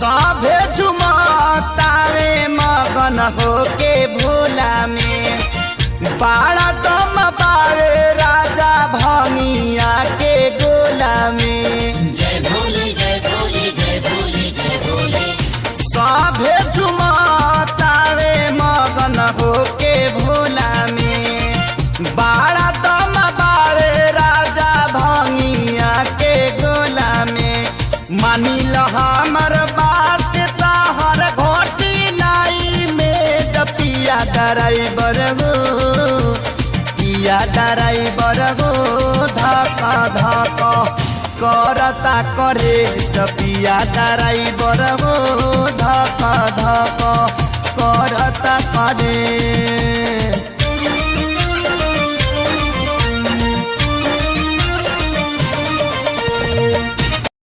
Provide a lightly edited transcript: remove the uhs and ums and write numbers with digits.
सभे झुमतावे मगन होके भोला में बाड़ा दम पावे राजा भंगिया के गोला में। जय भोले जय भोले जय भोले जय भोले। सभे झुमतावे मगन होके भोला में बाड़ा दम पावे राजा भंगिया के गोला में। मानी ल हमर बात तहर घोटी नाई में जपिया ड्राइवर गो पिया ड्राइवर गो धक धक करता करे जपिया ड्राइवर गो धक धक करता करे।